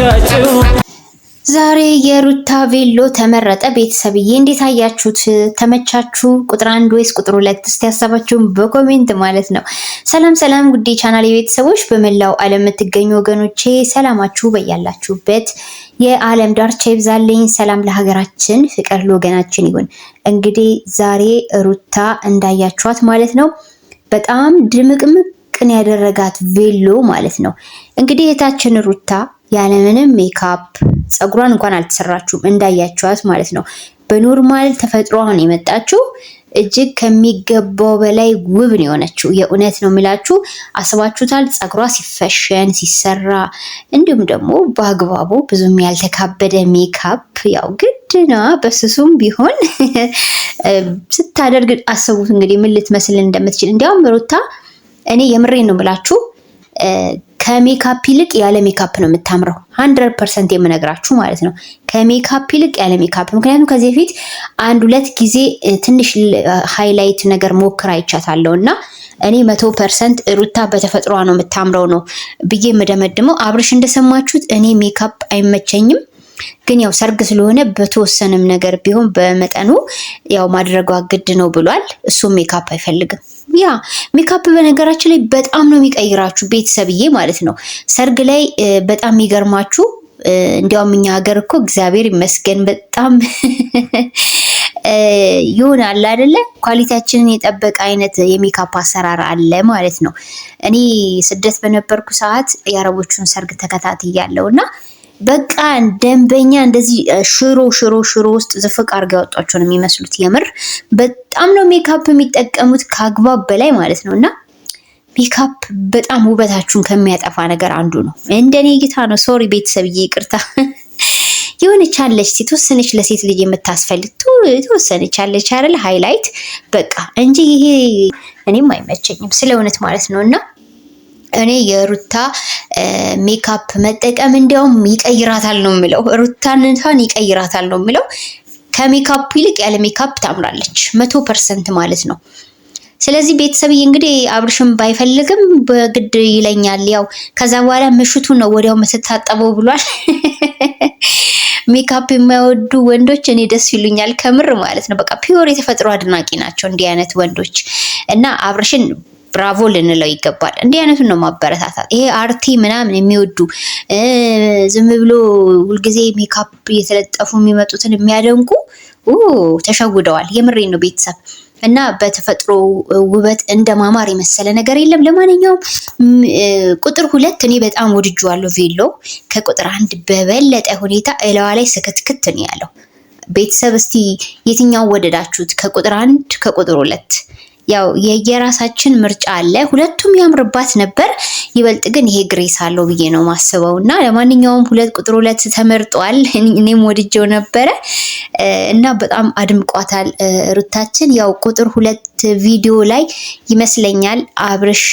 አጋጩ ዛሬ የሩታ ቬሎ ተመረጠ። ቤተሰብዬ እንዴት አያችሁት? ተመቻችሁ? ቁጥር 1 ወይስ ቁጥር 2? እስቲ ሀሳባችሁን በኮሜንት ማለት ነው። ሰላም ሰላም፣ ጉዴ ቻናል ቤተሰቦች በመላው ዓለም የምትገኙ ወገኖቼ ሰላማችሁ በያላችሁበት የዓለም ዳርቻ ይብዛልኝ። ሰላም ለሀገራችን፣ ፍቅር ለወገናችን ይሁን። እንግዲህ ዛሬ ሩታ እንዳያችኋት ማለት ነው በጣም ድምቅምቅን ያደረጋት ቬሎ ማለት ነው። እንግዲህ እህታችን ሩታ ያለምንም ሜካፕ ፀጉሯን እንኳን አልተሰራችሁም እንዳያችኋት ማለት ነው። በኖርማል ተፈጥሮዋን የመጣችው እጅግ ከሚገባው በላይ ውብ ነው የሆነችው። የእውነት ነው የሚላችሁ። አስባችሁታል? ፀጉሯ ሲፈሸን ሲሰራ፣ እንዲሁም ደግሞ በአግባቡ ብዙም ያልተካበደ ሜካፕ ያው ግድና በስሱም ቢሆን ስታደርግ አስቡት እንግዲህ ምን ልትመስል እንደምትችል። እንዲያውም ሩታ እኔ የምሬን ነው የምላችሁ ከሜካፕ ይልቅ ያለ ሜካፕ ነው የምታምረው። 100% የምነግራችሁ ማለት ነው። ከሜካፕ ይልቅ ያለ ሜካፕ። ምክንያቱም ከዚህ በፊት 1-2 ጊዜ ትንሽ ሃይላይት ነገር ሞክራ አይቻታለሁ እና እኔ 100% ሩታ በተፈጥሯ ነው የምታምረው ነው ብዬ የምደመድመው። አብርሽ እንደሰማችሁት እኔ ሜካፕ አይመቸኝም፣ ግን ያው ሰርግ ስለሆነ በተወሰነም ነገር ቢሆን በመጠኑ ያው ማድረጓ ግድ ነው ብሏል። እሱም ሜካፕ አይፈልግም። ያ ሜካፕ በነገራችን ላይ በጣም ነው የሚቀይራችሁ ቤተሰብዬ ማለት ነው። ሰርግ ላይ በጣም የሚገርማችሁ እንዲያውም እኛ ሀገር እኮ እግዚአብሔር ይመስገን በጣም ይሆናል አይደለ? ኳሊቲያችንን የጠበቀ አይነት የሜካፕ አሰራር አለ ማለት ነው። እኔ ስደት በነበርኩ ሰዓት የአረቦቹን ሰርግ ተከታትያለሁ እና በቃ ደንበኛ እንደዚህ ሽሮ ውስጥ ዝፍቅ አድርገው ያወጧቸው ነው የሚመስሉት። የምር በጣም ነው ሜካፕ የሚጠቀሙት ከአግባብ በላይ ማለት ነው። እና ሜካፕ በጣም ውበታችሁን ከሚያጠፋ ነገር አንዱ ነው። እንደኔ እይታ ነው። ሶሪ ቤተሰብዬ ይቅርታ። የሆነች አለች የተወሰነች ለሴት ልጅ የምታስፈልግ የተወሰነች አለች አይደል? ሃይላይት በቃ እንጂ ይሄ እኔም አይመቸኝም ስለ እውነት ማለት ነው። እና እኔ የሩታ ሜካፕ መጠቀም እንዲያውም ይቀይራታል ነው የምለው። ሩታነቷን ይቀይራታል ነው የምለው። ከሜካፕ ይልቅ ያለ ሜካፕ ታምራለች 100% ማለት ነው። ስለዚህ ቤተሰብዬ እንግዲህ አብርሽም ባይፈልግም በግድ ይለኛል። ያው ከዛ በኋላ ምሽቱ ነው ወዲያው የምትታጠበው ብሏል። ሜካፕ የማይወዱ ወንዶች እኔ ደስ ይሉኛል ከምር ማለት ነው። በቃ ፒዮር የተፈጥሮ አድናቂ ናቸው እንዲህ አይነት ወንዶች እና አብርሽን ብራቮ ልንለው ይገባል። እንዲህ አይነቱን ነው ማበረታታት። ይሄ አርቲ ምናምን የሚወዱ ዝም ብሎ ሁልጊዜ ሜካፕ እየተለጠፉ የሚመጡትን የሚያደንቁ ተሸውደዋል። የምሬን ነው ቤተሰብ። እና በተፈጥሮ ውበት እንደማማር የመሰለ ነገር የለም። ለማንኛውም ቁጥር 2 እኔ በጣም ወድጄዋለሁ። ቬሎ ከቁጥር 1 በበለጠ ሁኔታ እላዋ ላይ ስክትክት ነው ያለው። ቤተሰብ እስቲ የትኛው ወደዳችሁት? ከቁጥር 1 ከቁጥር 2? ያው የየራሳችን ምርጫ አለ። ሁለቱም ያምርባት ነበር። ይበልጥ ግን ይሄ ግሬስ አለው ብዬ ነው ማስበው እና ለማንኛውም ቁጥር 2 ተመርጧል። እኔም ወድጄው ነበረ እና በጣም አድምቋታል ሩታችን። ያው ቁጥር 2 ቪዲዮ ላይ ይመስለኛል አብርሽ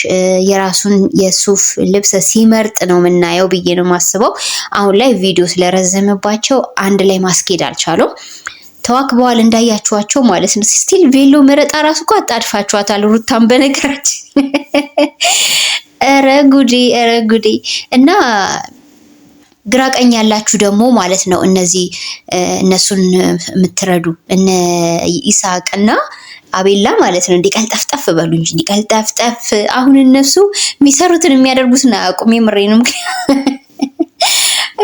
የራሱን የሱፍ ልብስ ሲመርጥ ነው የምናየው ብዬ ነው ማስበው። አሁን ላይ ቪዲዮ ስለረዘመባቸው አንድ ላይ ማስኬድ አልቻሉም። ተዋክበዋል እንዳያችኋቸው ማለት ነው። ስቲል ቬሎ መረጣ ራሱ እኮ አጣድፋችኋታል ሩታን በነገራችን። ኧረ ጉዴ። እና ግራ ቀኝ ያላችሁ ደግሞ ማለት ነው እነዚህ እነሱን የምትረዱ እነ ይስሐቅና አቤላ ማለት ነው እንዲቀልጠፍጠፍ በሉ እንጂ እንዲቀልጠፍጠፍ። አሁን እነሱ የሚሰሩትን የሚያደርጉትን አያውቁም። የምሬንም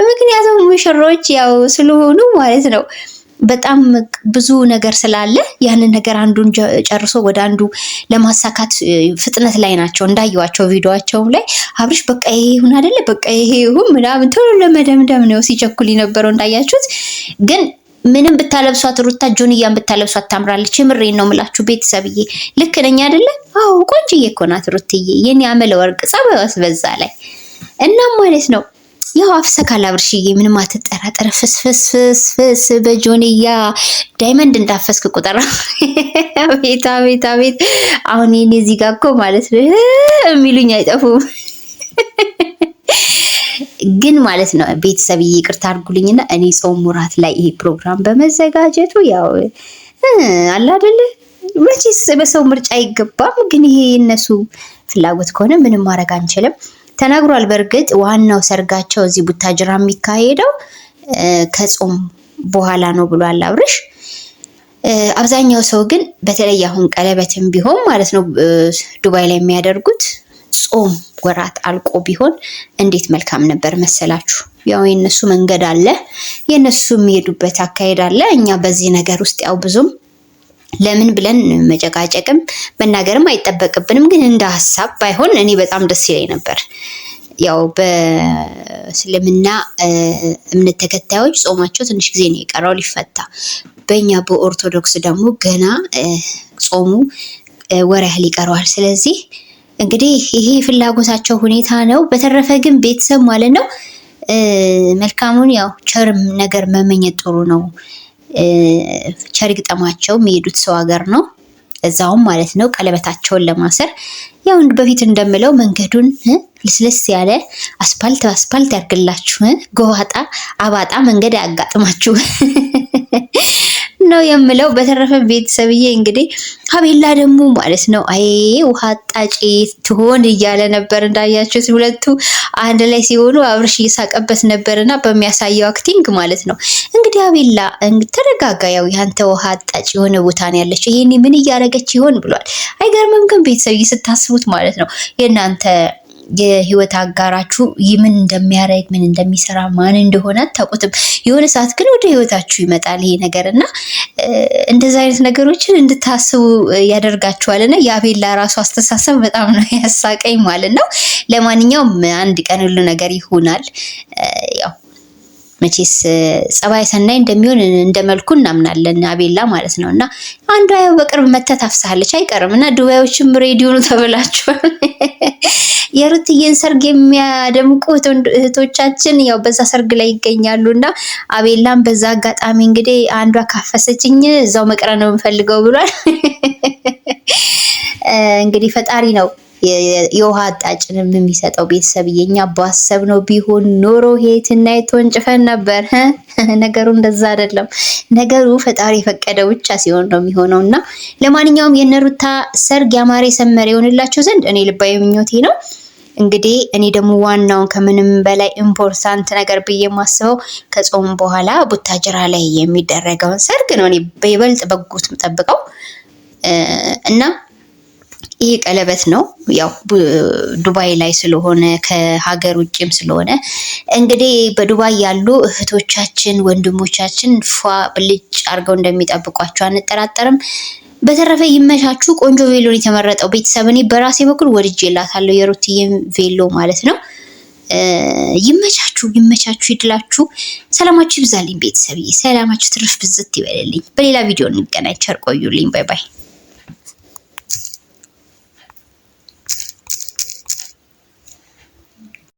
ምክንያቱም ሙሽሮች ያው ስለሆኑ ማለት ነው በጣም ብዙ ነገር ስላለ ያንን ነገር አንዱን ጨርሶ ወደ አንዱ ለማሳካት ፍጥነት ላይ ናቸው። እንዳየዋቸው ቪዲዮአቸው ላይ አብርሽ በቃ ይሄ ይሁን አይደለ በቃ ይሄ ይሁን ምናምን ቶሎ ለመደምደም ነው ሲቸኩል የነበረው እንዳያችሁት። ግን ምንም ብታለብሷት ሩታ ጆንያን ብታለብሷት ታምራለች። የምሬን ነው የምላችሁ ቤተሰብዬ። ልክ ነኝ አይደለ? አዎ ቆንጆዬ እኮ ናት ሩትዬ። የኔ አመለ ወርቅ ጸባይዋስ በዛ ላይ እና ማለት ነው ያው አፍሰካል አብርሽዬ፣ ምንም አትጠራጠር። ፍስፍስ በጆንያ ዳይመንድ እንዳፈስክ ቁጠራ። አቤት። አሁን የኔ እዚህ ጋር እኮ ማለት ነው የሚሉኝ አይጠፉም። ግን ማለት ነው ቤተሰብዬ ይቅርታ አድርጉልኝና እኔ ጾም ሙራት ላይ ይሄ ፕሮግራም በመዘጋጀቱ ያው አለ አይደለ መቼስ በሰው ምርጫ አይገባም። ግን ይሄ የነሱ ፍላጎት ከሆነ ምንም ማድረግ አንችልም። ተናግሯል። በእርግጥ ዋናው ሰርጋቸው እዚህ ቡታጅራ የሚካሄደው ከጾም በኋላ ነው ብሏል አብርሽ። አብዛኛው ሰው ግን በተለይ አሁን ቀለበትም ቢሆን ማለት ነው ዱባይ ላይ የሚያደርጉት ጾም ወራት አልቆ ቢሆን እንዴት መልካም ነበር መሰላችሁ። ያው የነሱ መንገድ አለ፣ የነሱ የሚሄዱበት አካሄድ አለ። እኛ በዚህ ነገር ውስጥ ያው ብዙም ለምን ብለን መጨቃጨቅም መናገርም አይጠበቅብንም። ግን እንደ ሀሳብ ባይሆን እኔ በጣም ደስ ይለኝ ነበር። ያው በእስልምና እምነት ተከታዮች ጾማቸው ትንሽ ጊዜ ነው የቀረው ሊፈታ። በእኛ በኦርቶዶክስ ደግሞ ገና ጾሙ ወር ያህል ይቀረዋል። ስለዚህ እንግዲህ ይሄ ፍላጎታቸው ሁኔታ ነው። በተረፈ ግን ቤተሰብ ማለት ነው መልካሙን ያው ቸርም ነገር መመኘት ጥሩ ነው። ቸር ግጠማቸው። የሚሄዱት ሰው ሀገር ነው እዛውም ማለት ነው ቀለበታቸውን ለማሰር ያው በፊት እንደምለው መንገዱን ልስልስ ያለ አስፓልት በአስፓልት ያርግላችሁ፣ ጎባጣ አባጣ መንገድ ያጋጥማችሁ ነው የምለው። በተረፈ ቤተሰብዬ እንግዲህ አቤላ ደግሞ ማለት ነው አይ ውሃ አጣጪ ትሆን እያለ ነበር። እንዳያችሁት ሁለቱ አንድ ላይ ሲሆኑ አብርሽ እየሳቀበት ነበርና በሚያሳየው አክቲንግ ማለት ነው። እንግዲህ አቤላ ተረጋጋ፣ ያው ያንተ ውሃ አጣጪ የሆነ ቦታ ነው ያለችው፣ ይሄኔ ምን እያደረገች ይሆን ብሏል። አይገርምም? ግን ቤተሰብዬ ስታስቡት ማለት ነው የእናንተ የህይወት አጋራችሁ ምን እንደሚያደርግ ምን እንደሚሰራ ማን እንደሆነ አታውቁትም። የሆነ ሰዓት ግን ወደ ህይወታችሁ ይመጣል ይሄ ነገር እና እንደዛ አይነት ነገሮችን እንድታስቡ ያደርጋችኋልና የአቤላ ራሱ አስተሳሰብ በጣም ነው ያሳቀኝ ማለት ነው። ለማንኛውም አንድ ቀን ሁሉ ነገር ይሆናል። ያው መቼስ ጸባይ ሰናይ እንደሚሆን እንደመልኩ እናምናለን አቤላ ማለት ነው። እና አንዷ ያው በቅርብ መተት አፍሳለች አይቀርም እና ዱባዮችም ሬዲዮ ነው ተበላችኋል። የሩትዬን ሰርግ የሚያደምቁ እህቶቻችን ያው በዛ ሰርግ ላይ ይገኛሉ እና አቤላም በዛ አጋጣሚ እንግዲህ አንዷ ካፈሰችኝ እዛው መቅረ ነው የምፈልገው ብሏል። እንግዲህ ፈጣሪ ነው የውሃ አጣጭንም የሚሰጠው። ቤተሰብ የኛ ባሰብ ነው ቢሆን ኖሮ ሄትና የተወንጭፈን ነበር። ነገሩ እንደዛ አይደለም። ነገሩ ፈጣሪ የፈቀደው ብቻ ሲሆን ነው የሚሆነው እና ለማንኛውም የነሩታ ሰርግ ያማረ ሰመረ ይሆንላቸው ዘንድ እኔ ልባዊ ምኞቴ ነው። እንግዲህ እኔ ደግሞ ዋናውን ከምንም በላይ ኢምፖርታንት ነገር ብዬ የማስበው ከጾም በኋላ ቡታጅራ ላይ የሚደረገውን ሰርግ ነው እኔ በይበልጥ በጉት የምጠብቀው እና ይሄ ቀለበት ነው። ያው ዱባይ ላይ ስለሆነ ከሀገር ውጭም ስለሆነ እንግዲህ በዱባይ ያሉ እህቶቻችን ወንድሞቻችን ፏ ብልጭ አድርገው እንደሚጠብቋቸው አንጠራጠርም። በተረፈ ይመቻችሁ። ቆንጆ ቬሎን የተመረጠው ቤተሰብ እኔ በራሴ በኩል ወድጄላታለሁ፣ የሩትዬም ቬሎ ማለት ነው። ይመቻችሁ ይድላችሁ። ሰላማችሁ ይብዛልኝ ቤተሰብዬ። ሰላማችሁ ትርፍ ብዝት ይበልልኝ። በሌላ ቪዲዮ እንገናኝ። ቸር ቆዩልኝ። ባይ ባይ።